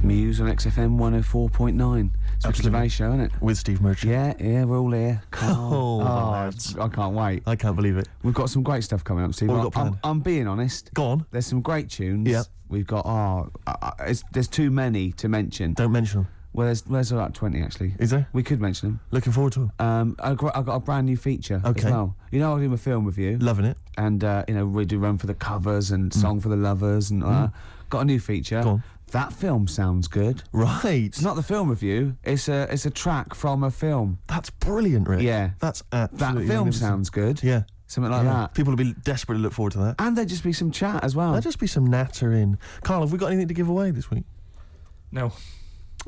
Muse on XFM 104.9. It's Ricky Gervais show, isn't it? With Steve Merchant. Yeah, we're all here. Karl. Lads. I can't wait. I can't believe it. We've got some great stuff coming up, Steve. What have we got planned? I'm being honest. Go on. There's some great tunes. Yeah. We've got, there's too many to mention. Don't mention them. Well, there's about 20 actually. Is there? We could mention them. Looking forward to them. I've got a brand new feature as well. You know, I'll do a film with you. Loving it. And, we do Run for the Covers and Song for the Lovers and got a new feature. Go on. That film sounds good. Right. It's not the film review, it's a track from a film. That's brilliant, Rick. Yeah. That's absolutely That film sounds good. Yeah. Something like that. People will be desperate to look forward to that. And there'd just be some chat as well. There'll just be some nattering. Karl, have we got anything to give away this week? No.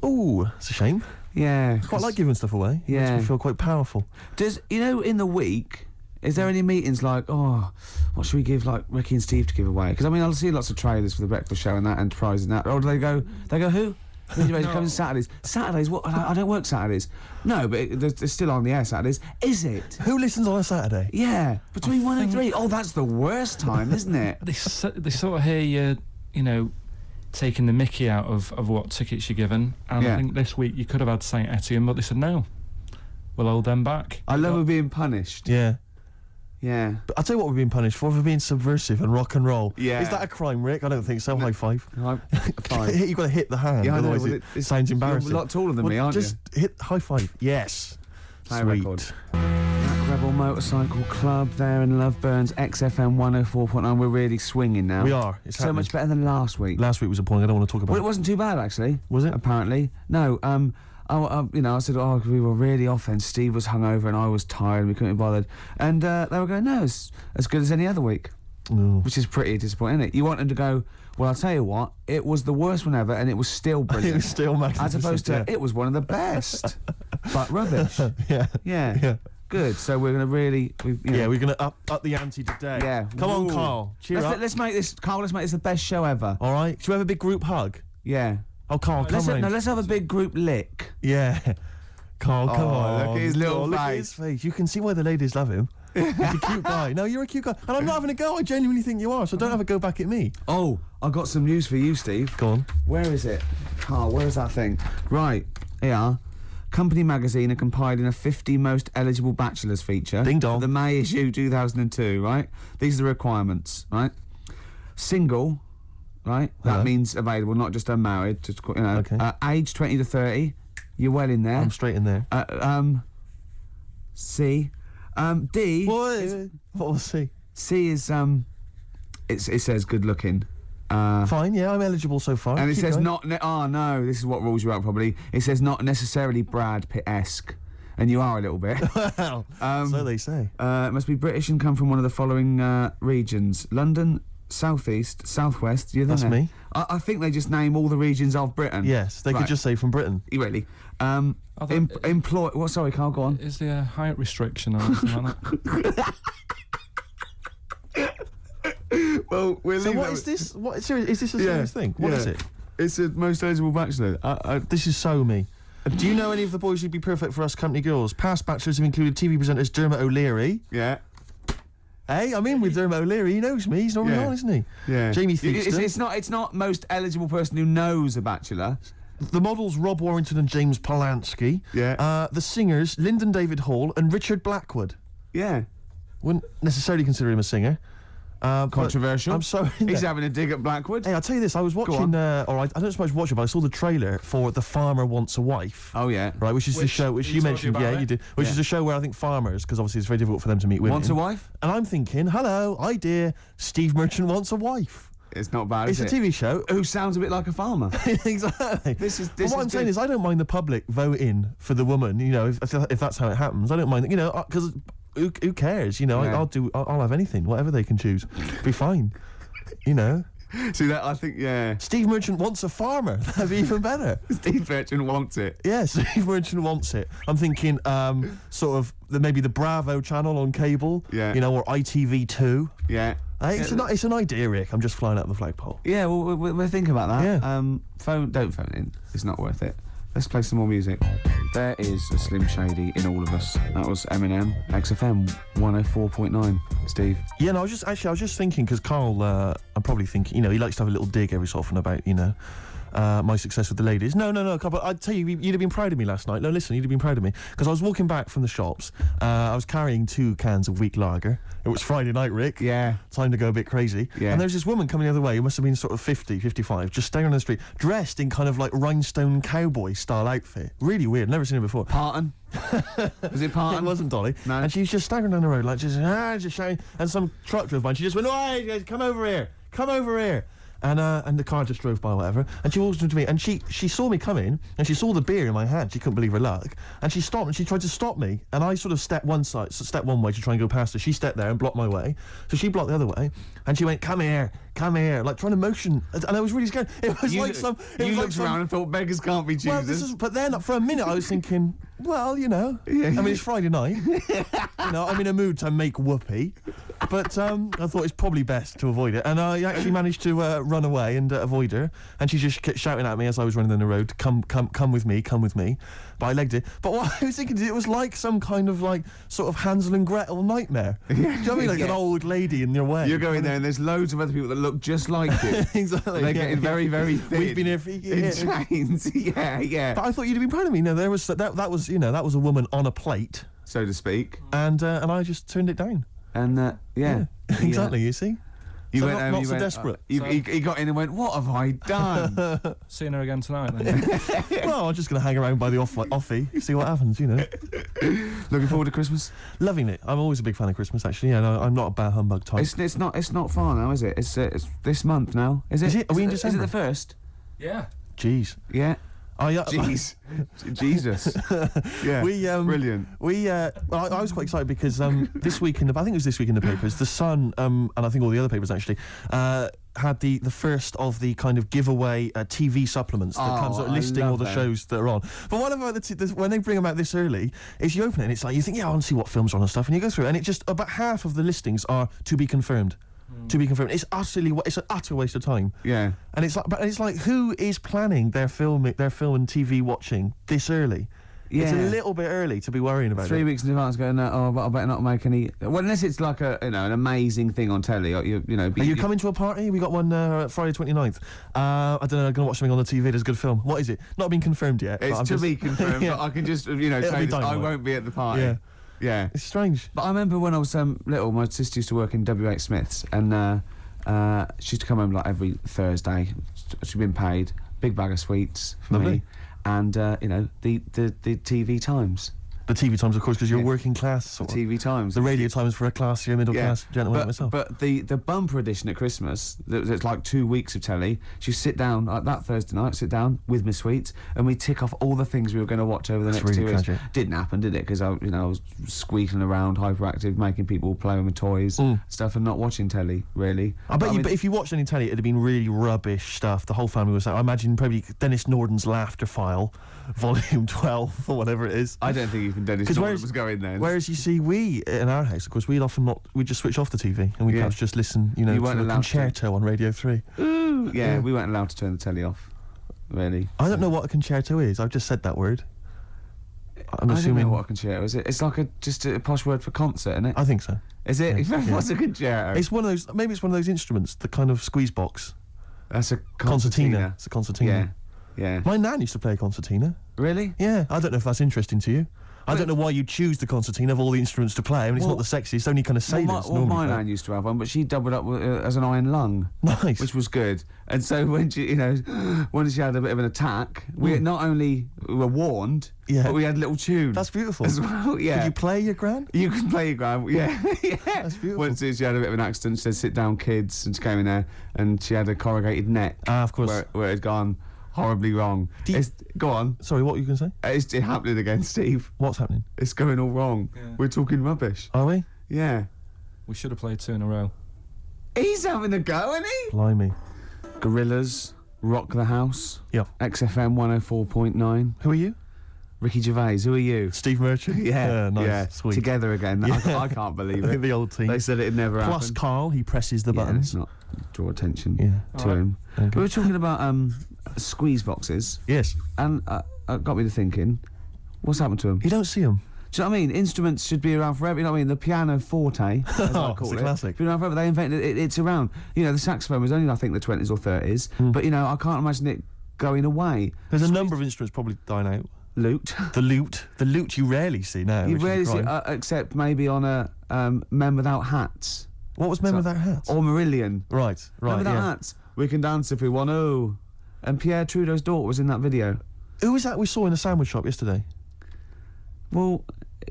Ooh, it's a shame. Yeah. I quite like giving stuff away. Yeah. Makes me feel quite powerful. Does, in the week, is there any meetings like, what should we give, like, Ricky and Steve to give away? Because, I mean, I'll see lots of trailers for the breakfast show and that, Enterprise and that. Or do they go, who? No. Coming Saturdays. Saturdays? What? I don't work Saturdays. No, but they're still on the air Saturdays. Is it? Who listens on a Saturday? Yeah, between 1 and 3. Oh, that's the worst time, isn't it? They sort of hear you, taking the mickey out of what tickets you're given. And I think this week you could have had St Etienne, but they said no. We'll hold them back. I love being punished. Yeah. Yeah. But I'll tell you what we're being punished for being subversive and rock and roll. Yeah. Is that a crime, Rick? I don't think so. High five. Five. You've got to hit the hand, Yeah, I know, otherwise it sounds embarrassing. You're a lot taller than me, aren't you? Just hit high five. Yes. Play Sweet. record. That Rebel Motorcycle Club there in Loveburns, XFM 104.9. We're really swinging now. We are. It's so happening. much better than last week. Last week was appalling. I don't want to talk about Well, it wasn't too bad, actually. Was it? Apparently. No, I said, we were really off and Steve was hungover and I was tired and we couldn't be bothered. And they were going, no, it's as good as any other week. No. Which is pretty disappointing, isn't it? You want them to go, well, I'll tell you what, it was the worst one ever and it was still brilliant. It was still magnificent. As opposed to, it was one of the best, but rubbish. Yeah. Good. So we're going to really... we're going to up the ante today. Yeah. Come on, Karl. Cheer up. Let's make this, Karl, let's make this the best show ever. All right. Should we have a big group hug? Yeah. Oh, Karl, come on. Let's have a big group lick. Yeah. Karl, come on. Look at his little face. Look at his face. You can see why the ladies love him. He's a cute guy. No, you're a cute guy. And I'm not having a go. I genuinely think you are, so don't have a go back at me. Oh, I've got some news for you, Steve. Go on. Where is it? Karl, where is that thing? Right, here. Company Magazine are compiling a 50 most eligible bachelors feature. Ding dong. For the May issue 2002, right? These are the requirements, right? Single, right? That means available, not just unmarried. Just, Okay. Age 20 to 30. You're well in there. I'm straight in there. C. D. What was C? C is, it says good looking. Fine, yeah, I'm eligible so far. And it Keep says going. no, this is what rules you out probably. It says not necessarily Brad Pitt-esque. And you are a little bit. Well, so they say. It must be British and come from one of the following regions. London, Southeast, Southwest. That's me. I think they just name all the regions of Britain. Yes, they could just say from Britain. Really. Employ... What? Sorry, Karl, go on. Is there a height restriction or anything like that? Well, we'll So leave what that is this? What, seriously, is this a serious thing? What is it? It's the most eligible bachelor. This is so me. Do you know any of the boys who'd be perfect for us company girls? Past bachelors have included TV presenters Dermot O'Leary. Yeah. Hey, I'm in with Dermot O'Leary. He knows me. He's normally on, isn't he? Yeah. Jamie Theakston. It's not most eligible person who knows a bachelor. The models Rob Warrington and James Polanski. Yeah. The singers Lyndon David Hall and Richard Blackwood. Yeah. Wouldn't necessarily consider him a singer. Controversial. I'm sorry. He's having a dig at Blackwood. Hey, I'll tell you this. I was watching. I don't suppose watch it, but I saw the trailer for The Farmer Wants a Wife. Oh yeah. Right, which is the show which you mentioned. Yeah, you did. Which Yeah. is a show where I think farmers, because obviously it's very difficult for them to meet women. Wants a wife? And I'm thinking, hello, idea. Steve Merchant wants a wife. It's not bad. It's is a it? TV show. Who sounds a bit like a farmer. Exactly. But what I'm saying is, I don't mind the public voting for the woman. You know, if that's how it happens, I don't mind. You know, because who cares? You know, Yeah. I'll have anything, whatever they can choose. Be fine. You know. See that? I think Steve Merchant wants a farmer. That'd be even better. Steve Merchant wants it. Yeah, Steve Merchant wants it. I'm thinking, sort of maybe the Bravo channel on cable. Yeah. You know, or ITV2. Yeah. Hey, it's an idea, Rick. I'm just flying out the flagpole. Yeah. Well, we'll think about that. Yeah. Don't phone in. It's not worth it. Let's play some more music. There is a Slim Shady in all of us. That was Eminem, XFM 104.9. Steve. Yeah, no, I was just thinking, because Karl, I'm probably thinking, you know, he likes to have a little dig every so often about, you know, my success with the ladies. No, but I'd tell you, you'd have been proud of me last night. No, listen, you'd have been proud of me. Because I was walking back from the shops, I was carrying 2 cans of weak lager. It was Friday night, Rick. Yeah. Time to go a bit crazy. Yeah. And there's this woman coming the other way, who must have been sort of 50, 55, just standing on the street, dressed in kind of like rhinestone cowboy style outfit. Really weird, never seen her before. Parton? Was it Parton? It wasn't Dolly. No. And she was just staggering down the road, like just shouting. And some truck drove by, and she just went, "Oh, come over here, come over here." And the car just drove by, whatever. And she walked into me, and she saw me coming, and she saw the beer in my hand. She couldn't believe her luck, and she stopped, and she tried to stop me. And I sort of stepped one way to try and go past her. She stepped there and blocked my way, so she blocked the other way, and she went, "Come here," like trying to motion. And I was really scared. It was like some. You looked around and thought beggars can't be choosers. Well, but then for a minute I was thinking, well, I mean, it's Friday night. I'm in a mood to make whoopee. But I thought it's probably best to avoid it. And I actually managed to run away and avoid her. And she just kept shouting at me as I was running down the road, come with me, come with me. But I legged it. But what I was thinking, it was like some kind of like sort of Hansel and Gretel nightmare. Do you know what I mean? Like an old lady in your way. You're going there and there's loads of other people that look just like you. Exactly. They're getting very, very thin. We've been here for years. In chains. Yeah. But I thought you'd have been proud of me. No, that was a woman on a plate, so to speak. And I just turned it down. And Exactly. You see, you so went not so desperate. He got in and went, "What have I done?" Seeing her again tonight, then. Well, I'm just going to hang around by the offie, see what happens. Looking forward to Christmas. Loving it. I'm always a big fan of Christmas. Actually, I'm not a bah humbug type. It's not far now, is it? It's this month now. Is it? Is it? Are we in December? Is it the 1st? Yeah. Jeez. Yeah. Oh yeah. Jeez. Jesus. Yeah. Brilliant. I was quite excited because this week I think it was this week in the papers, The Sun, and I think all the other papers actually, had the first of the kind of giveaway TV supplements that comes out listing all the shows that are on. But what about when they bring them out this early, is you open it and it's like, you think, I want to see what films are on and stuff, and you go through it, and it just, about half of the listings are to be confirmed. To be confirmed. It's an utter waste of time. Yeah. And it's like, who is planning their film and TV watching this early? Yeah. It's a little bit early to be worrying about 3 weeks in advance going, but I better not make any. Well, unless it's like an amazing thing on telly. Are you coming to a party? We got one Friday 29th. I don't know. I'm gonna watch something on the TV. There's a good film. What is it? Not been confirmed yet. It's to be confirmed. Yeah. But I can just say this, I won't be at the party. Yeah. Yeah. It's strange. But I remember when I was little, my sister used to work in W.H. Smith's, and she used to come home like every Thursday. She'd been paid, big bag of sweets for me, and the TV Times. The TV Times, of course, because you're working class. The TV Times. The radio Times for a classier middle class gentleman like myself. But the bumper edition at Christmas, it's like 2 weeks of telly. She'd sit down, like that Thursday night, sit down with my sweets, and we'd tick off all the things we were going to watch over the next 2 weeks. Didn't happen, did it? Because I was squeaking around, hyperactive, making people play with my toys, stuff, and not watching telly, really. But if you watched any telly, it'd have been really rubbish stuff. The whole family was. I imagine probably Dennis Norden's Laughter File, Volume 12 or whatever it is. I don't think even Dennis Norton was going there. Whereas you see, we in our house, of course, we'd just switch off the TV and we'd perhaps just listen, to the concerto on Radio 3. Ooh, yeah, we weren't allowed to turn the telly off. Really. I don't know what a concerto is. I've just said that word. I'm assuming. I don't know what a concerto is. It's like just a posh word for concert, isn't it? I think so. Is it? Yeah. What's a concerto? It's one of those. Maybe it's one of those instruments, the kind of squeeze box. That's a concertina. It's a concertina. Yeah. My nan used to play a concertina. Really? Yeah. I don't know if that's interesting to you. I don't know why you choose the concertina of all the instruments to play. I mean, it's not the sexiest. It's only kind of sailors normally. My nan used to have one, but she doubled up as an iron lung. Nice. Which was good. And so when she, when she had a bit of an attack, we not only were warned, but we had little tunes. That's beautiful. As well, yeah. Could you play your gran? You can play your gran, yeah. That's beautiful. Once she had a bit of an accident, she said, "Sit down, kids," and she came in there, and she had a corrugated neck. Of course. Where it had gone horribly wrong. Go on. Sorry, what were you going to say? It's happening again, Steve. What's happening? It's going all wrong. Yeah. We're talking rubbish. Are we? Yeah. We should have played 2 in a row. He's having a go, isn't he? Blimey. Gorillas, Rock the House. Yeah. XFM 104.9. Who are you? Ricky Gervais. Who are you? Steve Merchant. Yeah. Nice. Yeah. Sweet. Together again. I can't believe it. The old team. They said it'd never happen. Plus Karl, he presses the buttons. Let's not draw attention to him. Okay. We were talking about squeeze boxes. Yes. And got me to thinking, what's happened to them? You don't see them. Do you know what I mean? Instruments should be around forever. You know what I mean? The piano forte, as I call it's a classic. Been around forever. They invented it. It's around. The saxophone was only, I think, the 20s or 30s. But I can't imagine it going away. There's a number of instruments probably dying out. Lute. The lute you rarely see now. You which is rarely see, crime. except maybe on a Men Without Hats. What was Men Without Hats? Or Marillion. Right, Men Without yeah. Hats. We can dance if we want to. And Pierre Trudeau's daughter was in that video. Who was that we saw in the sandwich shop yesterday? Well,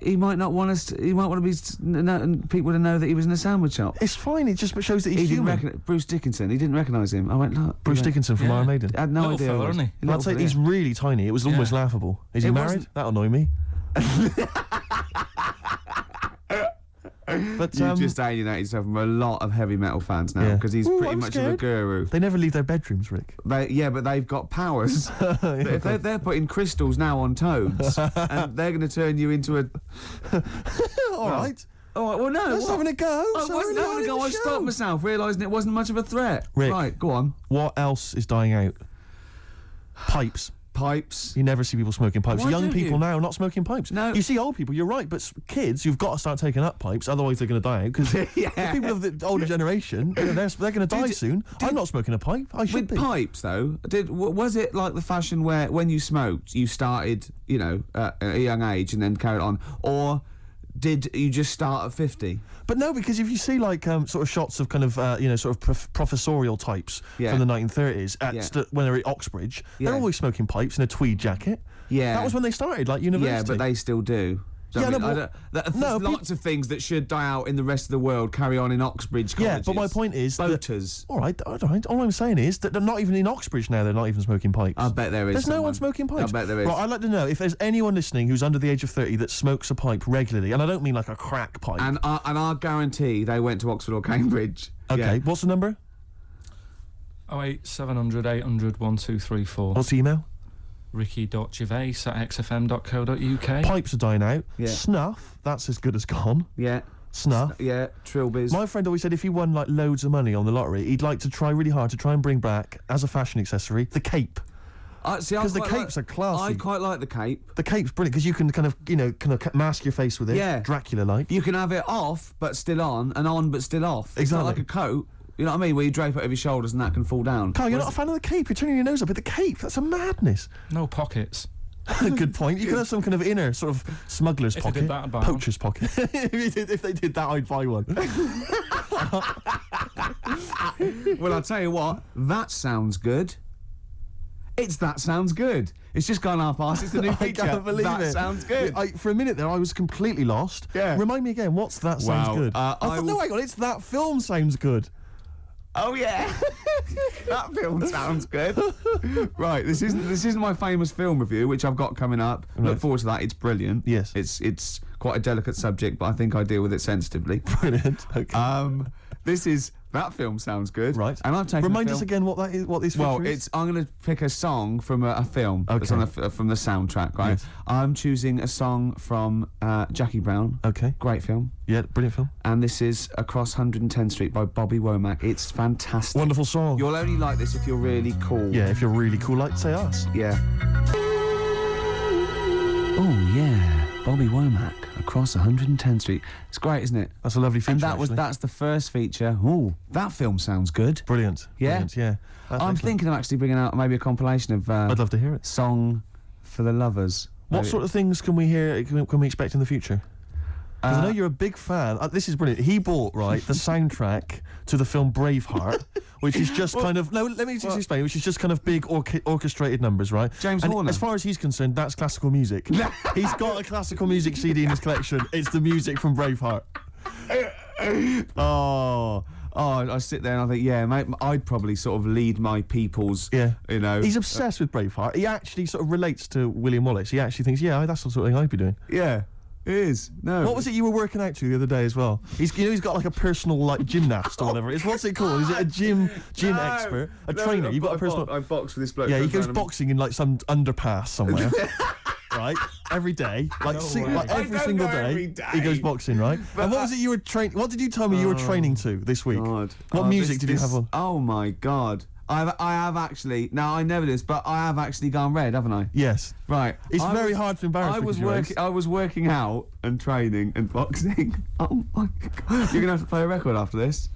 he might not want us to, he might want to be people to know that he was in a sandwich shop. It's fine, it just shows that he's He didn't human. recognize Bruce Dickinson. He didn't recognise him. I went, look. Bruce Dickinson from Yeah. Iron Maiden. I had no Little idea. fella, who it was. isn't he? I'd say Little he's fella, really tiny. It was almost laughable. Is he It married? wasn't- That'll annoy me. But You just alienate yourself from a lot of heavy metal fans now Yeah. because he's Ooh, pretty I'm much of a scared. guru. they never leave their bedrooms, Rick. But they've got powers. If they're putting crystals now on toads, and they're going to turn you into a. All right. Oh well, no. Let's what? having a go. I so wasn't early having on a in go. the I show. stopped myself, realising it wasn't much of a threat. Rick. Right, go on. What else is dying out? Pipes. Pipes. You never see people smoking pipes. Why Young don't people you? now are not smoking pipes. No. You see old people, you're right, but kids, you've got to start taking up pipes, otherwise they're going to die out. Because Yeah. the people of the older generation, you know, they're going to die soon. I'm not smoking a pipe. I should With be. pipes, though, was it like the fashion where when you smoked, you started, at a young age and then carried on, or did you just start at 50? But no, because if you see like sort of shots of kind of sort of professorial types Yeah. from the 1930s Yeah. when they're at Oxbridge, Yeah. they're always smoking pipes in a tweed jacket. Yeah. That was when they started, like university. Yeah, but they still do. So, Yeah, I mean, no, there's no, lots of things that should die out in the rest of the world carry on in Oxbridge Yeah, colleges. but my point is that- Boaters. All right. All I'm saying is that they're not even in Oxbridge now. They're not even smoking pipes. I bet there is. There's no someone. one smoking pipes. I bet there is. Right, I'd like to know if there's anyone listening who's under the age of 30 that smokes a pipe regularly, and I don't mean like a crack pipe. And I guarantee they went to Oxford or Cambridge. Okay, Yeah. what's the number? 08700 800 1234. What's the email? ricky.gervais@xfm.co.uk. Pipes are dying out. Yeah. Snuff, that's as good as gone. Yeah. Snuff. Yeah. Trilbies. My friend always said if he won like loads of money on the lottery, he'd like to try really hard to try and bring back, as a fashion accessory, the cape. Because the capes are classy. I quite like the cape. The cape's brilliant because you can kind of mask your face with it. Yeah. Dracula-like. You can have it off but still on, and on but still off. It's not Exactly. like a coat. You know what I mean? Where you drape it over your shoulders and that can fall down. Carl, you're not a fan of the cape. You're turning your nose up at the cape. That's a madness. No pockets. Good point. You could have some kind of inner sort of smuggler's If they pocket, did that, I'd buy poacher's pocket. If they did that, I'd buy one. Well, I'll tell you what. That sounds good. That sounds good. It's just gone half past. It's the new I feature. can't believe that it. sounds good. For a minute there, I was completely lost. Yeah. Remind me again. What's that sounds Wow. good? I I thought, will- no, hang on. It's that film sounds good. Oh yeah, that film sounds good. Right, this isn't my famous film review, which I've got coming up. Look Right. forward to that. It's brilliant. Yes. it's quite a delicate subject, but I think I deal with it sensitively. Brilliant. Okay. This is that film sounds good. Right. And I've taken. Remind a us film- again what that is. What this feature Well, is. I'm going to pick a song from a film that's Okay. on from the soundtrack. Right. Yes. I'm choosing a song from Jackie Brown. Okay. Great film. Yeah, brilliant film. And this is Across 110th Street by Bobby Womack. It's fantastic. Wonderful song. You'll only like this if you're really cool. Yeah, if you're really cool, like say us. Yeah. Oh yeah, Bobby Womack, Across 110th Street. It's great, isn't it? That's a lovely feature. And actually. that's the first feature. Ooh, that film sounds good. Brilliant. Yeah? Brilliant, yeah. That's I'm excellent. thinking of actually bringing out maybe a compilation of I'd love to hear it. Song for the Lovers. What sort of things can we hear? Can we expect in the future? 'Cause I know you're a big fan. This is brilliant. He bought the soundtrack to the film Braveheart, which is just kind of let me just explain. Which is just kind of big orchestrated numbers, right? James and Horner. as far as he's concerned, that's classical music. He's got a classical music CD in his collection. It's the music from Braveheart. Oh, I sit there and I think, yeah, mate, I'd probably sort of lead my people's. Yeah. You know. He's obsessed with Braveheart. He actually sort of relates to William Wallace. He actually thinks, yeah, that's the sort of thing I'd be doing. Yeah. It is. No. What was it you were working out to the other day as well? He's got like a personal like gymnast or whatever. What's it called? Is it a gym expert, a trainer? You've got a personal. I box with this bloke. Yeah, he goes boxing in like some underpass somewhere. Right, every day, like every single day, every day. he goes boxing, right? And what was it you were training? What did you tell me you were training to this week? God. What music did you have on? Oh my God. I have actually. Now I know this, but I have actually gone red, haven't I? Yes. Right. It's very hard to embarrass. I was working out and training and boxing. Oh my God. You're gonna have to play a record after this.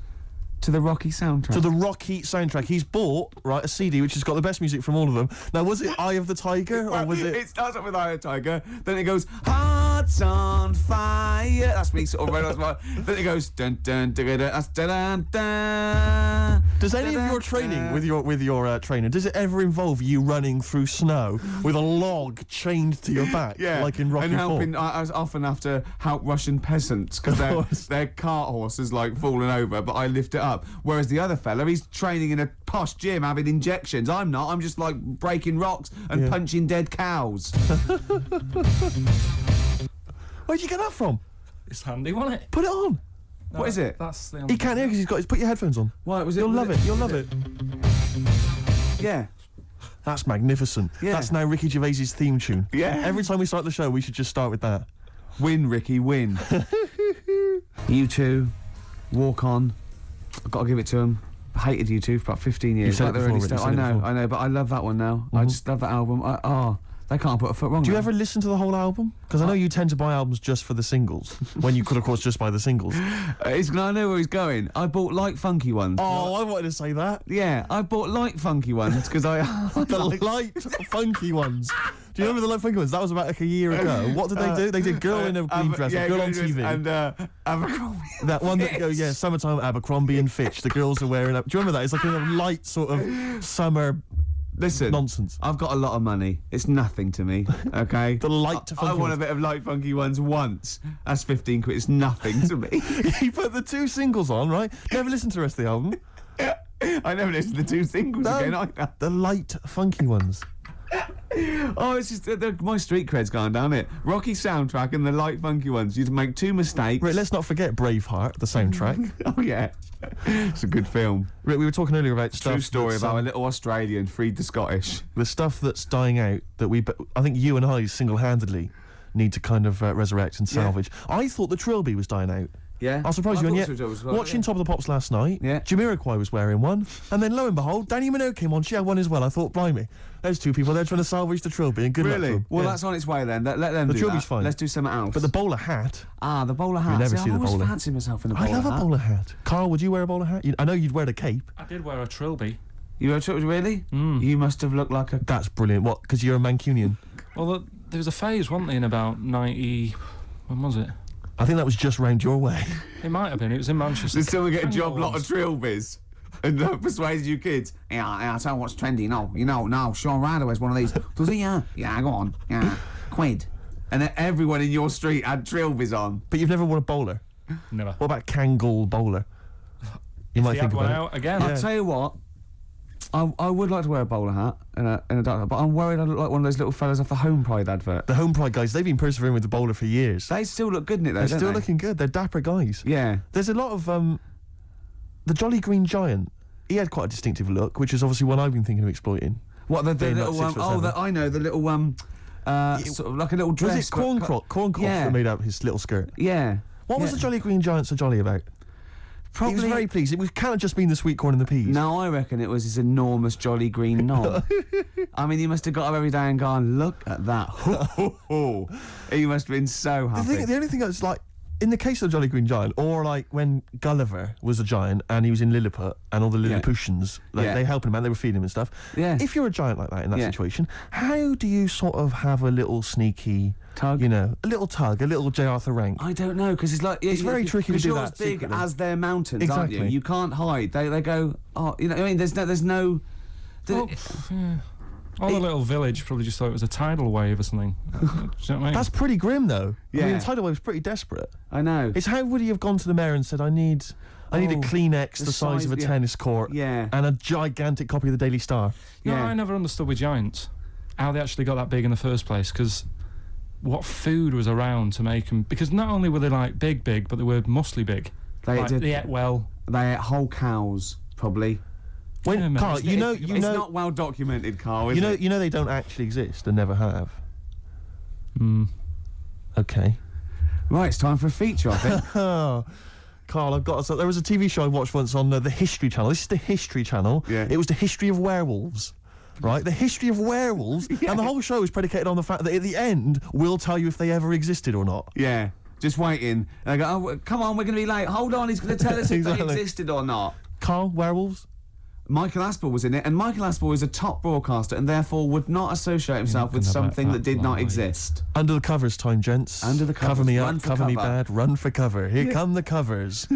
To the Rocky soundtrack. To the Rocky soundtrack. He's bought, right, a CD which has got the best music from all of them. Now, was it Eye of the Tiger, or was it... It starts up with Eye of the Tiger, then it goes, Hearts on Fire. That's me sort of right off. Then it goes, dun dun dun dun dun dun dun. Does any of your training with your trainer, does it ever involve you running through snow with a log chained to your back, like in Rocky and IV? I often have to help Russian peasants because their cart horse is like fallen over, but I lift it up. Whereas the other fella, he's training in a posh gym having injections. I'm not. I'm just like breaking rocks and punching dead cows. Where'd you get that from? It's handy, wasn't it? Put it on. No, what is it? That's the He can't hear because he's got. Put your headphones on. Why was it? You'll love it. You'll love it. Yeah. That's magnificent. Yeah. That's now Ricky Gervais's theme tune. Yeah. Every time we start the show, we should just start with that. Win, Ricky, win. U2, Walk On. I've got to give it to him. I hated U2 for about 15 years. You've said it they're before, really Rick, I know, but I love that one now. I just love that album. They can't put a foot wrong. Do you now. ever listen to the whole album? Because I know you tend to buy albums just for the singles, when you could, of course, just buy the singles. I know where he's going. I bought light funky ones. Oh, I wanted to say that. Yeah, I bought light funky ones because I... The light funky ones. Do you remember the light funky ones? That was about like a year ago. What did they do? They did Girl in a Green Dress, Girl on TV. And Abercrombie. That one that goes, summertime Abercrombie and Fitch. The girls are wearing up. Do you remember that? It's like a light sort of summer... Listen, nonsense. I've got a lot of money. It's nothing to me, okay? The light funky I want ones. a bit of light funky ones once. That's 15 quid. It's nothing to me. You put the 2 singles on, right? Never listen to the rest of the album. I never listened to the 2 singles again either. The light funky ones. Oh, it's just my street cred's gone down it. Rocky soundtrack and the light funky ones. You'd make 2 mistakes. Rick, let's not forget Braveheart, the soundtrack. Oh yeah, it's a good film. Rick, we were talking earlier about stuff. True story about a little Australian freed the Scottish. The stuff that's dying out that I think you and I single-handedly need to kind of resurrect and salvage. I thought the Trilby was dying out. Yeah. I'll surprise you, and yet, watching Top of the Pops last night, Jamiroquai was wearing one, and then lo and behold, Danny Minogue came on, she had one as well. I thought, blimey, there's 2 people there trying to salvage the Trilby, and good luck to them. Well, that's on its way then. Let them do that. The Trilby's fine. Let's do something else. But the bowler hat... Ah, the bowler hat. You never see the I always bowler. fancy myself in a bowler hat. I love a bowler hat. Carl, would you wear a bowler hat? I know you'd wear the cape. I did wear a trilby. You wear a trilby, really? You must have looked like a... That's brilliant. What, because you're a Mancunian? Well, there was a phase, wasn't there, in about 90... When was it? I think that was just round your way. It might have been. It was in Manchester. Did someone get a job lot of trilbies? And persuaded you kids? Yeah, I'll tell you what's trendy. No, Sean Ryder wears one of these. Does he? Yeah, go on. Yeah, quid. And then everyone in your street had trilbies on. But you've never worn a bowler? Never. What about Kangol bowler? You might think one about out again. I'll tell you what. I would like to wear a bowler hat and a dark hat, but I'm worried I look like one of those little fellas off the Home Pride advert. The Home Pride guys, they've been persevering with the bowler for years. They still look good in it though, They're don't still they? looking good. They're dapper guys. Yeah. There's a lot of the Jolly Green Giant. He had quite a distinctive look, which is obviously one I've been thinking of exploiting. What the Being little like 6 foot 7. I know the little sort of like a little dress. Was it Corncroft Yeah. that made up his little skirt? Yeah. What was the Jolly Green Giant so jolly about? Probably. He was very pleased. It can't have just been the sweet corn and the peas. No, I reckon it was his enormous jolly green knob. I mean, he must have got up every day and gone, look at that. He must have been so happy. The only thing that's like, in the case of the Jolly Green Giant, or like when Gulliver was a giant and he was in Lilliput and all the Lilliputians, they helped him out, they were feeding him and stuff. Yeah. If you're a giant like that in that situation, how do you sort of have a little sneaky tug? You know, a little tug, a little J. Arthur rank. I don't know, because it's like... It's very tricky to do that Because you're as big secretly. as their mountains, Exactly. aren't you? You can't hide. They go, oh, you know, I mean, there's no... Well, yeah. All the little village probably just thought it was a tidal wave or something. Do you know what I mean? That's pretty grim, though. Yeah. I mean, the tidal wave's pretty desperate. I know. It's how would he have gone to the mayor and said, I need a Kleenex the size of a yeah. tennis court Yeah. and a gigantic copy of the Daily Star. No, Yeah. I never understood with giants how they actually got that big in the first place, because what food was around to make them... Because not only were they, like, big, but they were mostly big. They ate well. They ate whole cows, probably. When, Yeah, Carl, It's not well documented, Carl, is it? you know they don't actually exist and never have. Mm. Okay. Right, it's time for a feature, I think. Oh, Carl, I've got... So there was a TV show I watched once on the History Channel. This is the History Channel. Yeah. It was the history of werewolves. Right? The history of werewolves. Yeah. And the whole show is predicated on the fact that at the end, we'll tell you if they ever existed or not. Yeah, just waiting. And I go, oh, come on, we're going to be late. Hold on, he's going to tell us if Exactly. they existed or not. Karl, Werewolves? Michael Aspel was in it, and Michael Aspel is a top broadcaster and therefore would not associate himself with something that did not exist. Under the covers time, gents. Under the covers. Cover me Run up, for cover me cover. bad, run for cover. Here come the covers.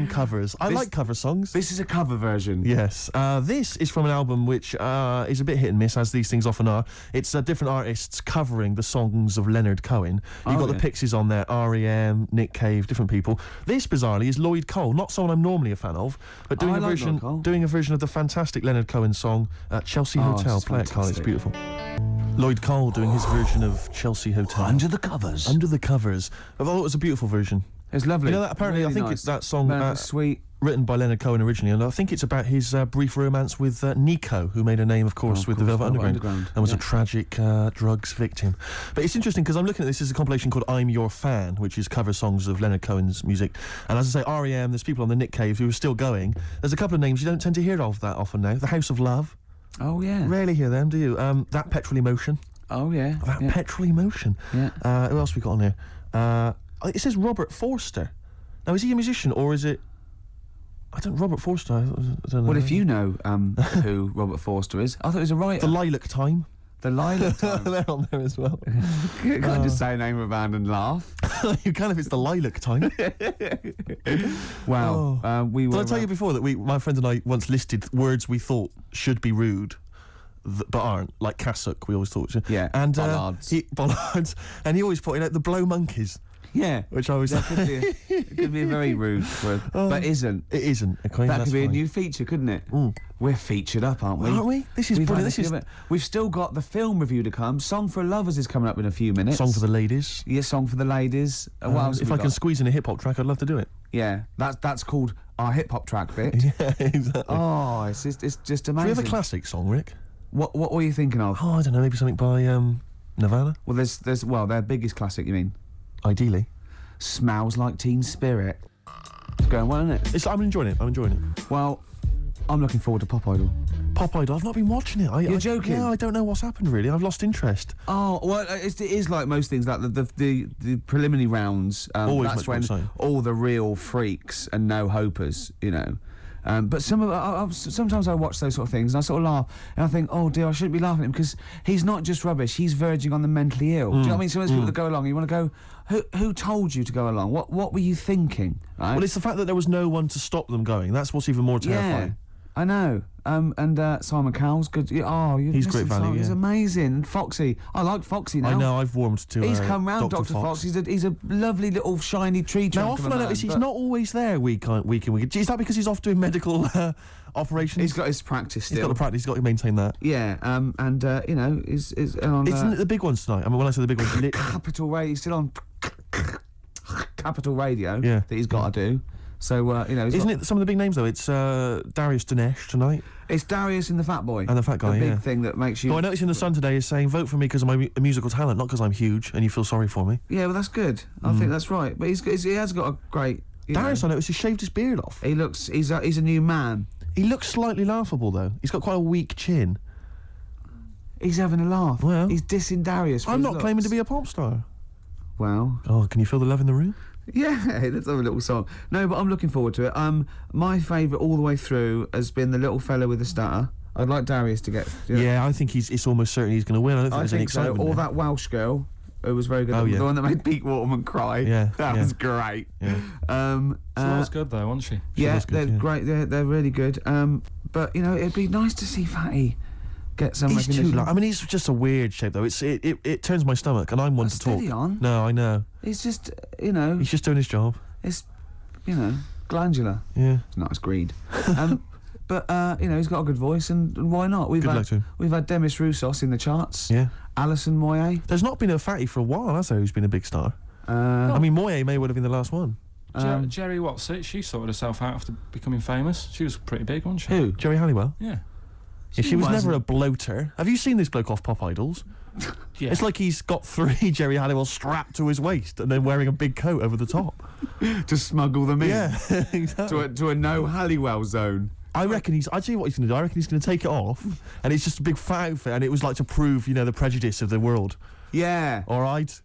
Covers. I like cover songs. This is a cover version. Yes. This is from an album which is a bit hit and miss, as these things often are. It's different artists covering the songs of Leonard Cohen. You've got the Pixies on there, R.E.M., Nick Cave, different people. This, bizarrely, is Lloyd Cole, not someone I'm normally a fan of, but doing a version of the fantastic Leonard Cohen song Chelsea Hotel. Play it, Karl, it's beautiful. Lloyd Cole doing his version of Chelsea Hotel. Under the covers. Under the covers. I thought it was a beautiful version. It's lovely. You know, apparently, really I think nice. it's that song sweet. written by Leonard Cohen originally, and I think it's about his brief romance with Nico, who made a name, of course, with the Velvet Underground, and was a tragic drugs victim. But it's interesting because I'm looking at this as a compilation called I'm Your Fan, which is cover songs of Leonard Cohen's music. And as I say, R.E.M., there's people on the Nick Cave who are still going. There's a couple of names you don't tend to hear of that often now. The House of Love. Oh, yeah. Rarely hear them, do you? That Petrol Emotion. Oh, yeah. That Petrol Emotion. Yeah. Who else we got on here? It says Robert Forster. Now, is he a musician or is it... Robert Forster, I don't know. Well, if you know who Robert Forster is, I thought he was a writer. The Lilac Time. The Lilac Time. They're on there as well. You can't just say a name of a band and laugh. You can if it's the Lilac Time. Wow. We were. Did I tell you before that my friend and I once listed words we thought should be rude, but aren't, like cassock, we always thought. Yeah, and bollards. Bollards. And he always pointed out the blow monkeys. Yeah, which I was. That could be a very rude word, but isn't. It isn't. Okay, that could be fine. a new feature, couldn't it? Mm. We're featured up, aren't we? Aren't we? This is brilliant. We've still got the film review to come. Song for Lovers is coming up in a few minutes. Song for the ladies. Yeah, Song for the ladies. What else if I can squeeze in a hip hop track, I'd love to do it. Yeah, that's called our hip hop track bit. Yeah, exactly. Oh, it's just amazing. Do we have a classic song, Rick? What were you thinking of? Oh, I don't know. Maybe something by Nirvana. Well, there's their biggest classic. You mean? Ideally. Smells Like Teen Spirit. It's going well, isn't it? I'm enjoying it. Well, I'm looking forward to Pop Idol. Pop Idol? I've not been watching it. You're joking? Yeah, I don't know what's happened, really. I've lost interest. Oh, well, it is like most things, like the preliminary rounds. Always that's when all the real freaks and no-hopers, you know. But sometimes I watch those sort of things and I sort of laugh and I think, oh dear, I shouldn't be laughing at him because he's not just rubbish, he's verging on the mentally ill. Do you know what I mean? Some of those people that go along, you want to go, who told you to go along? What were you thinking? Right? Well, it's the fact that there was no one to stop them going. That's what's even more terrifying. Yeah, I know. And Simon Cowell's good. He's great value. He's amazing. Foxy, I like Foxy now. I know. I've warmed to. He's come round, Dr. Fox. He's a lovely little shiny tree trunk. Now, often I notice he's not always there week in, week. Is that because he's off doing medical operations? He's got his practice still. He's got the practice. He's got to maintain that. Yeah. You know, is on. Isn't it the big ones tonight? I mean, when I say the big ones, Capital Radio. He's still on Capital Radio. Yeah. That he's got to do. So, you know... Isn't it some of the big names, though? It's Darius Dinesh tonight. It's Darius and the Fat Boy. And the Fat Guy, the big thing that makes you... Oh, I noticed in The Sun today is saying, vote for me because of my musical talent, not because I'm huge and you feel sorry for me. Yeah, well, that's good. I think that's right. But he has got a great... Darius, I noticed, he shaved his beard off. He's a new man. He looks slightly laughable, though. He's got quite a weak chin. He's having a laugh. Well... He's dissing Darius for I'm his not looks. claiming to be a pop star. Well... Oh, can you feel the love in the room? Yeah, let's have a little song. No, but I'm looking forward to it. My favourite all the way through has been the little fella with the stutter. I'd like Darius to get... Yeah, I think it's almost certain he's going to win. I don't think there's any excitement so. Or there. that Welsh girl who was very good. Oh, yeah. The one that made Pete Waterman cry. Yeah, that was great. Yeah. She was good though, wasn't she? Yeah, good, they're great. They're really good. But you know, it'd be nice to see Fatty get some He's recognition. I mean, he's just a weird shape though. It turns my stomach, and I'm one to talk. Steady on. No, I know. He's just, you know. He's just doing his job. It's, you know, glandular. Yeah. It's not as greed. But you know, he's got a good voice, and why not? We've had Demis Roussos in the charts. Yeah. Alison Moyet. There's not been a fatty for a while, has there? Who's been a big star? I mean, Moyet may well have been the last one. Jerry Watts, she sorted herself out after becoming famous. She was pretty big, wasn't she? Who? Jerry Halliwell. Yeah. Yeah, she was never a bloater. Have you seen this bloke off Pop Idols? Yeah. It's like he's got 3 Jerry Halliwell strapped to his waist and then wearing a big coat over the top. To smuggle them in. Yeah, exactly. To a no Halliwell zone. I reckon I'll tell you what he's going to do. I reckon he's going to take it off, and it's just a big fat outfit, and it was like to prove, you know, the prejudice of the world. Yeah. All right?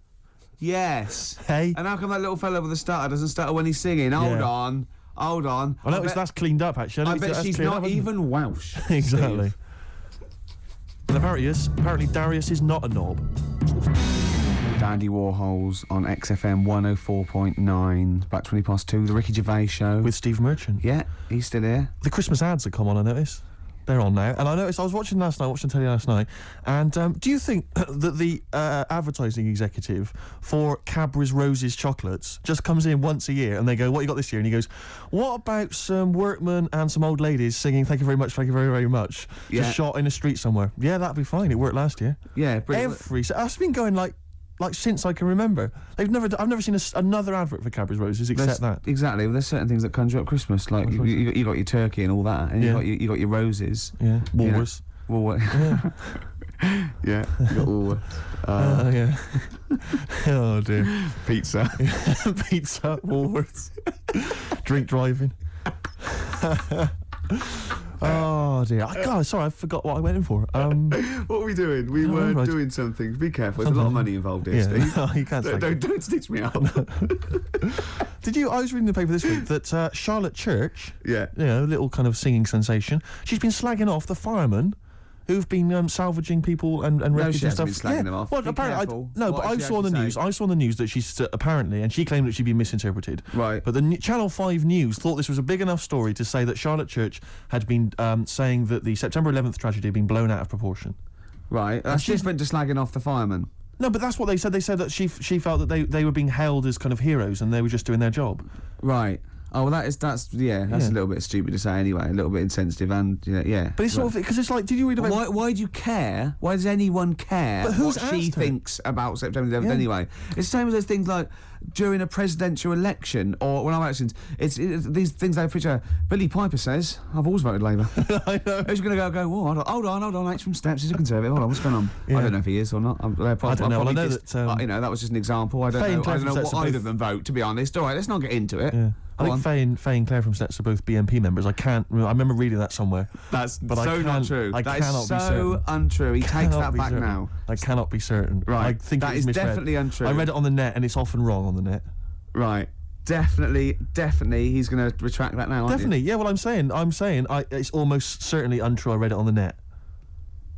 Yes. Hey? And how come that little fella with the stutter doesn't stutter when he's singing? Hold on. hold on. I noticed that's cleaned up, actually. I bet she's not even Welsh. Exactly. And apparently Darius is not a knob. Dandy Warhols on XFM 104.9. About 20 past 2. The Ricky Gervais Show. With Steve Merchant. Yeah, he's still here. The Christmas ads that come on, I noticed. They're on now. And I noticed, I was watching telly last night, and do you think that the advertising executive for Cadbury's Roses chocolates just comes in once a year and they go, what you got this year? And he goes, what about some workmen and some old ladies singing thank you very much, thank you very, very much? Yeah. Just shot in a street somewhere. Yeah, that'd be fine. It worked last year. Yeah, I've been going like since I can remember. I've never seen another advert for Cadbury's Roses except that. Exactly. Well, there's certain things that conjure up Christmas, like you got your turkey and all that, and you got your roses. Yeah. Woolworths. Yeah. Yeah. You got all. Yeah. Oh dear. Pizza. Pizza. Woolworths. Drink driving. Oh dear! Sorry, I forgot what I went in for. What were we doing? We were doing something. Be careful. There's a lot of money involved here, Steve. No, you can't. Don't stitch me up. I was reading the paper this week that Charlotte Church, yeah, little kind of singing sensation, she's been slagging off the firemen who've been salvaging people and wreckage and stuff. Been slagging them off. Well, apparently, I saw on the news. I saw on the news that she's apparently, and she claimed that she'd been misinterpreted. Right. But the Channel 5 News thought this was a big enough story to say that Charlotte Church had been saying that the September 11th tragedy had been blown out of proportion. Right. That's different to slagging off the firemen. No, but that's what they said. They said that she felt that they were being hailed as kind of heroes and they were just doing their job. Right. Oh, well, that's a little bit stupid to say anyway, a little bit insensitive, and yeah. But it's sort of, because it's like, did you read about... Why do you care? Why does anyone care what she thinks about September 11th anyway? It's the same as those things like during a presidential election or when I'm elections. It's these things they picture. Billy Piper says, I've always voted Labour. I know. Who's going to go, whoa, hold on, H from Steps, he's a Conservative, hold on, what's going on? Yeah. I don't know if he is or not. I don't know. Well, I know that... that was just an example. I don't know what either of them vote, to be honest. All right, let's not get into it. Yeah. I think Faye and Claire from Steps are both BNP members. I remember reading that somewhere. That's not true. I cannot be certain. So untrue. He takes that back now. I cannot be certain. Right. I think that is definitely untrue. I read it on the net and it's often wrong on the net. Right. Definitely he's going to retract that now, Definitely. Yeah, well, I'm saying it's almost certainly untrue. I read it on the net.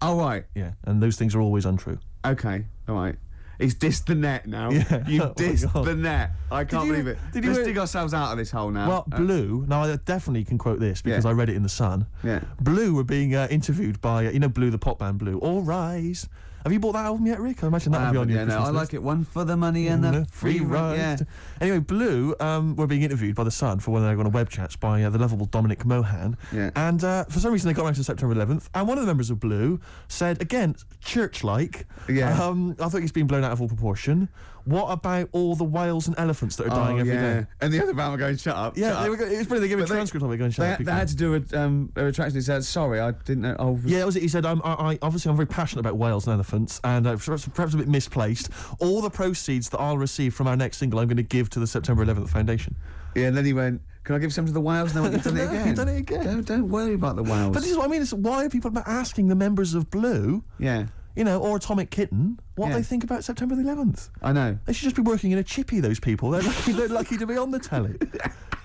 Oh, right. Yeah, and those things are always untrue. Okay. All right. He's dissed the net now. Yeah. You dissed the net. I can't believe it. Let's dig ourselves out of this hole now. Well, Blue, now I definitely can quote this because I read it in The Sun. Yeah. Blue were being interviewed by, Blue, the pop band Blue. All Rise. Have you bought that album yet, Rick? I imagine that would be on your Christmas list. I like it. One for the money and the free ride. Yeah. Anyway, Blue were being interviewed by The Sun for when they were on a web chats by the lovable Dominic Mohan. Yeah. And for some reason they got around to September 11th, and one of the members of Blue said, again, church-like, I think it's been blown out of all proportion. What about all the whales and elephants that are dying every day? And the other band were going, shut up. Yeah, it was funny, they gave a transcript of it going, shut up. They had to do a retraction. He said, sorry, I didn't know. Oh. Yeah, it was it. He said, obviously I'm very passionate about whales and elephants, and perhaps a bit misplaced. All the proceeds that I'll receive from our next single I'm going to give to the September 11th Foundation. Yeah, and then he went, can I give some to the whales? And then you've done it again. You've done it again. Don't worry about the whales. But this is what I mean. It's why are people asking the members of Blue... Yeah. Or Atomic Kitten, what they think about September the 11th. I know. They should just be working in a chippy, those people. They're lucky to be on the telly.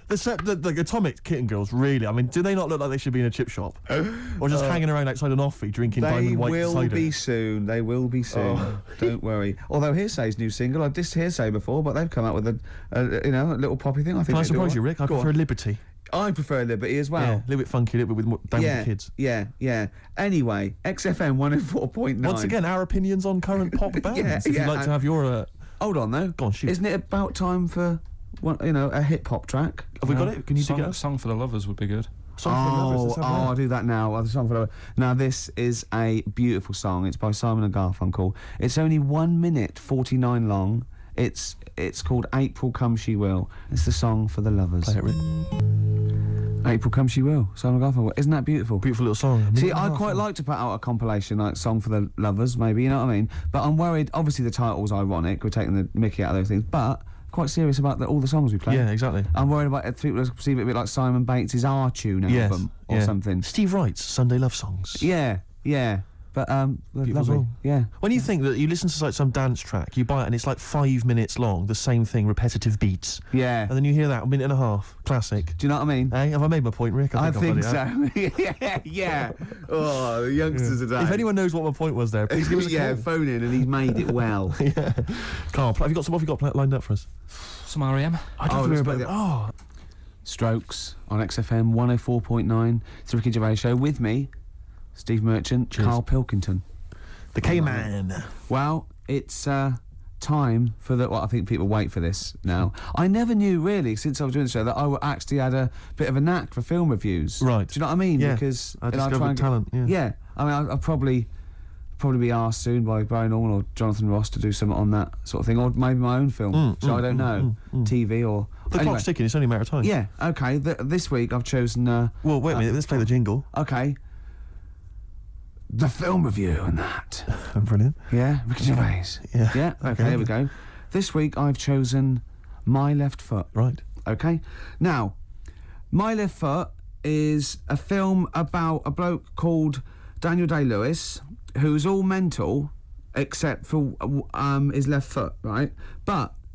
The Atomic Kitten girls, really, I mean, do they not look like they should be in a chip shop? Or just hanging around outside an offie drinking Diamond White cider? They will be soon. Oh. Don't worry. Although Hearsay's new single, I dissed Hearsay before, but they've come out with a little poppy thing. Can I surprise you, Rick? I prefer Liberty. I prefer Liberty as well. Yeah, a little bit funky, a little bit with the kids. Yeah. Anyway, XFM 104.9. Once again, our opinions on current pop bands. If you'd like to have your... Hold on, though. Go on, shoot. Isn't it about time for, a hip-hop track? Have we got it? Can you dig it up? Song for the Lovers would be good. Song for the Lovers. I'll do that now. The Song for the Lovers. Now, this is a beautiful song. It's by Simon and Garfunkel. It's only 1 minute 49 long. It's called April Come She Will. It's the song for the lovers. Play it, Rick. April Come She Will, Simon Garfunkel. Isn't that beautiful? Beautiful little song. See, I'd quite like to put out a compilation, like Song for the Lovers, maybe, you know what I mean? But I'm worried, obviously the title's ironic, we're taking the mickey out of those things, but quite serious about all the songs we play. Yeah, exactly. I'm worried about people perceive it a bit like Simon Bates' R-Tune album or something. Steve Wright's Sunday Love Songs. Yeah. But Beautiful lovely. song. Yeah. When you think that you listen to like some dance track, you buy it and it's like 5 minutes long, the same thing, repetitive beats. Yeah. And then you hear that, a minute and a half, classic. Do you know what I mean? Hey, have I made my point, Rick? I think I've so. yeah. Oh, the youngsters today. If anyone knows what my point was there, please give us a call. phone in, and he's made it well. Yeah. Carl, have you got lined up for us? Some R.E.M. I don't know about the Strokes on XFM 104.9. It's the Ricky Gervais Show with me, Steve Merchant, Cheers. Karl Pilkington. The K-Man. Well, it's time for the... Well, I think people wait for this now. I never knew, really, since I was doing the show, that I actually had a bit of a knack for film reviews. Right. Do you know what I mean? Yeah. Because I discovered talent, yeah. Yeah. I mean, I'll probably be asked soon by Brian Norman or Jonathan Ross to do something on that sort of thing, or maybe my own film. I don't know. TV or... The clock's ticking, it's only a matter of time. Yeah, okay. This week I've chosen... well, wait a minute, let's play the jingle. Okay. The film review and that. Brilliant. Yeah, Ricky Gervais. Yeah. Yeah, okay, here we go. This week I've chosen My Left Foot. Right. Okay. Now, My Left Foot is a film about a bloke called Daniel Day-Lewis, who's all mental except for his left foot, right?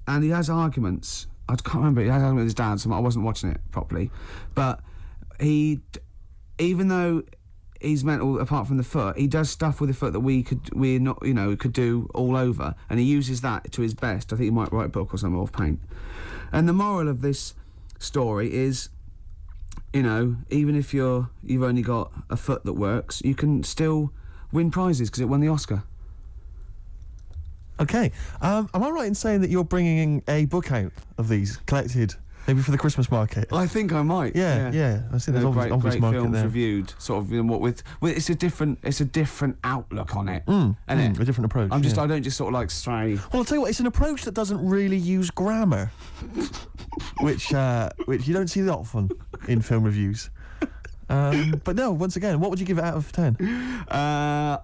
And he has arguments. I can't remember. He has arguments with his dad, so I wasn't watching it properly. But even though he's mental apart from the foot, he does stuff with the foot that we could do all over, and he uses that to his best. I think he might write a book or something off paint. And the moral of this story is, even if you've only got a foot that works, you can still win prizes because it won the Oscar. Okay. Am I right in saying that you're bringing a book out of these, collected, maybe for the Christmas market? I think I might. Yeah. I see there's great obvious market films there. reviewed, sort of, what with it's a different outlook on it, A it? different approach. I don't just sort of like stray. Well, I'll tell you what, it's an approach that doesn't really use grammar, which you don't see that often in film reviews. But no, once again, what would you give it out of 10? I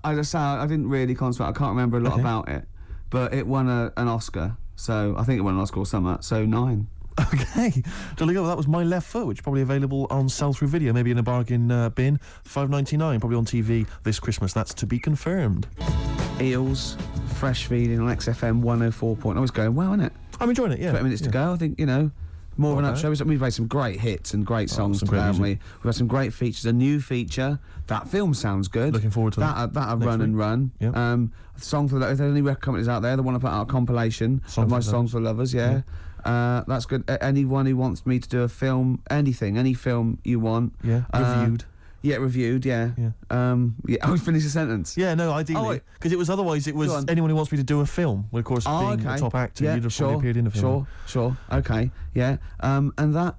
didn't really concentrate. I can't remember a lot about it, but it won an Oscar. So I think it won an Oscar or something. So 9. Okay, jolly good. Well, that was My Left Foot, which is probably available on sell-through video, maybe in a bargain bin. $5.99, probably on TV this Christmas. That's to be confirmed. Eels, fresh feeding on XFM 104. I was going well, isn't it? I'm enjoying it. Yeah. 20 minutes to go. I think more of an up show. We've made some great hits and great songs today, haven't we? We've had some great features. A new feature. That film sounds good. Looking forward to that. That'll run and run. Yep. A song for if there's any record companies out there that want to put out a compilation of my songs for lovers, yeah. That's good. Anyone who wants me to do a film, any film you want. Yeah. Reviewed. Yeah, reviewed, yeah. I finish the sentence. Yeah, no, ideally. Because otherwise it was anyone who wants me to do a film. Well, of course, being a top actor, you'd have probably appeared in a film. Sure, okay, yeah. And that...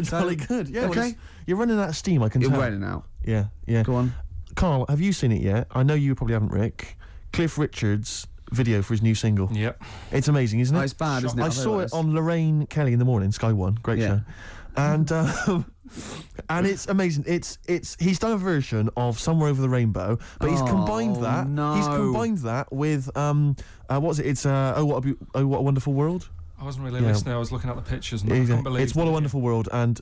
Jolly good, yeah. Okay. Well, you're running out of steam, I can tell. You're running out. Yeah. Go on. Carl, have you seen it yet? I know you probably haven't, Rick. Cliff Richard's video for his new single. Yep. It's amazing, isn't it? Oh, it's bad, isn't it? I saw it on Lorraine Kelly in the morning, Sky One. Great show. And and it's amazing. He's done a version of Somewhere Over the Rainbow, but he's combined that. No. He's combined that with what was it? It's What a Wonderful World. I wasn't really listening. I was looking at the pictures and I couldn't believe it's What a Wonderful World and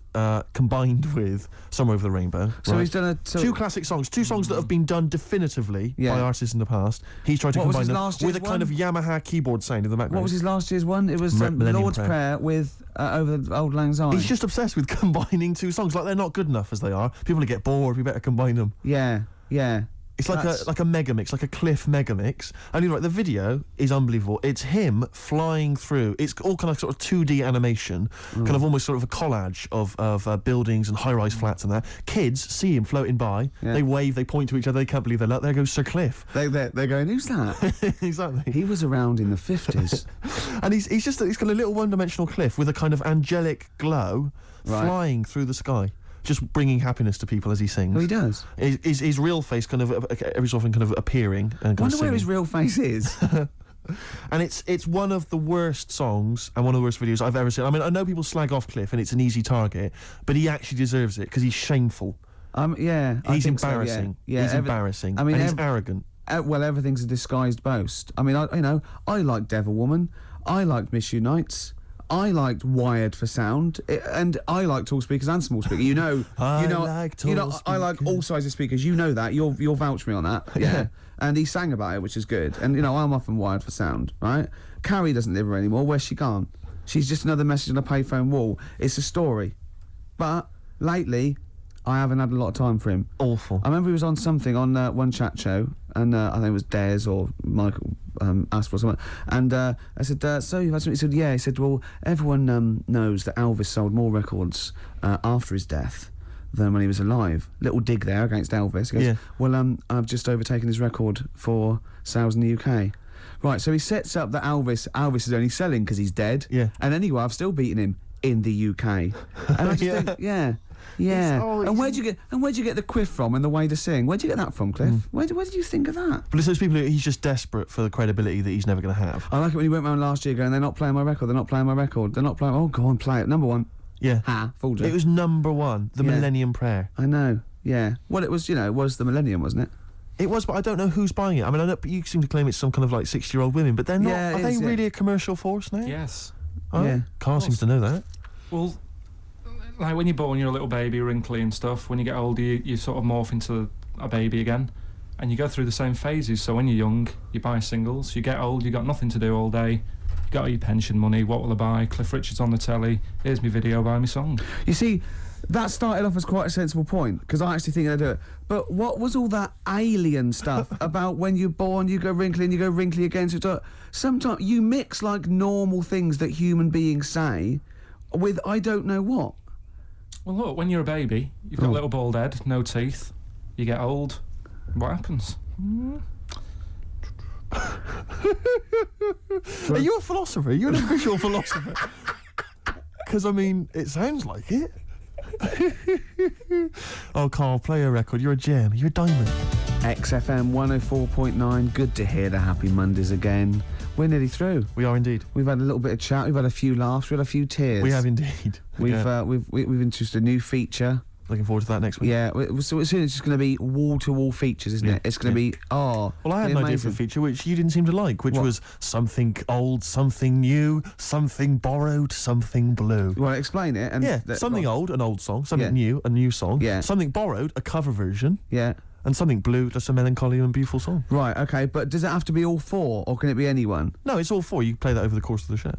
combined with Somewhere Over the Rainbow. So he's done two classic songs, two songs that have been done definitively by artists in the past. He's tried to combine them with a kind of Yamaha keyboard sound in the background. What was his last year's one? It was Lord's Prayer with Over the Old Lang Syne. He's just obsessed with combining two songs. Like, they're not good enough as they are. People will get bored. We better combine them. Yeah. It's like a mega mix, like a Cliff mega mix. And you're right, the video is unbelievable. It's him flying through. It's all kind of sort of 2D animation, kind of almost sort of a collage of buildings and high-rise flats and that. Kids see him floating by. Yeah. They wave, they point to each other. They can't believe they're like, there goes Sir Cliff. They're going, who's that? Exactly. He was around in the 50s. And he's got a little one-dimensional Cliff with a kind of angelic glow flying through the sky, just bringing happiness to people as he sings. Oh, he does. His real face kind of every so often kind of appearing and kind I wonder of where his real face is. And it's one of the worst songs and one of the worst videos I've ever seen. I mean, I know people slag off Cliff and it's an easy target, but he actually deserves it because he's shameful. Yeah. He's embarrassing. So, yeah. He's embarrassing. I mean, and he's arrogant. Well, everything's a disguised boast. I mean, I like Devil Woman. I like Miss Unites. I liked wired for sound, and I like tall speakers and small speakers. I like all sizes of speakers. You know that. You'll vouch me on that. Yeah. And he sang about it, which is good. And I'm often wired for sound, right? Carrie doesn't live here anymore. Where's she gone? She's just another message on a payphone wall. It's a story. But lately, I haven't had a lot of time for him. Awful. I remember he was on something on one chat show, and I think it was Des or Michael Asper or something. And I said, so you've had something? He said, yeah. He said, well, everyone knows that Elvis sold more records after his death than when he was alive. Little dig there against Elvis. He goes, well, I've just overtaken his record for sales in the UK. Right, so he sets up that Elvis is only selling because he's dead. Yeah. And anyway, I've still beaten him in the UK. And I just think, yeah. And where'd you get the quiff from and the way to sing? Where'd you get that from, Cliff? Where did you think of that? But it's those people he's just desperate for the credibility that he's never going to have. I like it when he went round last year going, they're not playing my record, they're not playing my record, they're not playing. Oh, go on, play it. Number one. Yeah. Fooled you. It was number one, the Millennium Prayer. I know. Yeah. Well, it was the Millennium, wasn't it? It was, but I don't know who's buying it. I mean, I know, but you seem to claim it's some kind of like 60-year-old women, but they're not. Yeah, are they really a commercial force now? Yes. Oh, Yeah. Karl seems to know that. Well, like when you're born, you're a little baby, wrinkly and stuff. When you get older, you sort of morph into a baby again, and you go through the same phases. So when you're young, you buy singles. You get old, you got nothing to do all day. You got all your pension money. What will I buy? Cliff Richard's on the telly. Here's my video. Buy me song. You see, that started off as quite a sensible point, because I actually think they do it. But what was all that alien stuff about when you're born, you go wrinkly and you go wrinkly again? So sometimes you mix like normal things that human beings say with I don't know what. Well, look, when you're a baby, you've got a little bald head, no teeth. You get old. What happens? Are you a philosopher? Are you an official philosopher? Because, I mean, it sounds like it. Oh, Karl, play a record. You're a gem. You're a diamond. XFM 104.9. Good to hear the Happy Mondays again. We're nearly through. We are indeed. We've had a little bit of chat. We've had a few laughs. We've had a few tears. We have indeed. We've introduced a new feature. Looking forward to that next week. Yeah, so it's just going to be wall-to-wall features, isn't it? It's going to be, Well, I had an idea for a feature which you didn't seem to like, which was something old, something new, something borrowed, something blue. You want to explain it? And something old, an old song, something new, a new song, something borrowed, a cover version, and something blue, just a melancholy and beautiful song. Right, okay, but does it have to be all four, or can it be any one? No, it's all four. You play that over the course of the show.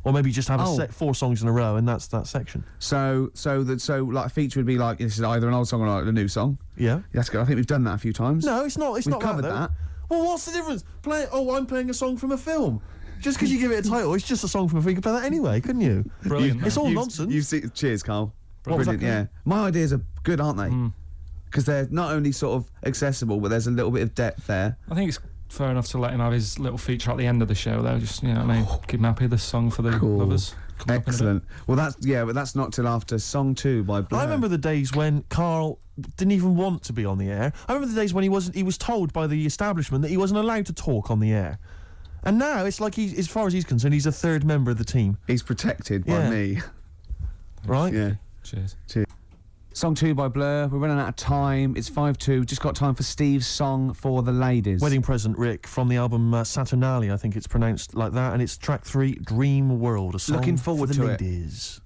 Or maybe just have four songs in a row, and that's that section. So like a feature would be like this is either an old song or like a new song. Yeah, that's good. I think we've done that a few times. No, it's not. We've covered that. Well, what's the difference? I'm playing a song from a film. Just because you give it a title, it's just a song from a film. You could play that anyway, couldn't you? Brilliant. It's all nonsense. You've seen. Cheers, Karl. Brilliant. Yeah, my ideas are good, aren't they? Because they're not only sort of accessible, but there's a little bit of depth there. I think it's fair enough to let him have his little feature at the end of the show, though. Just, what I mean, keep him happy. This song for the lovers. Excellent. Well, but that's not till after song 2 by Blur. I remember the days when Karl didn't even want to be on the air. I remember the days when he was told by the establishment that he wasn't allowed to talk on the air. And now it's like as far as he's concerned, he's a third member of the team. He's protected by me. Right? Yeah. Cheers. Song 2 by Blur. We're running out of time. It's 5-2. Just got time for Steve's song for the ladies. Wedding Present, Rick, from the album Saturnalia, I think it's pronounced like that, and it's track 3, Dream World, a song Looking forward for the to ladies.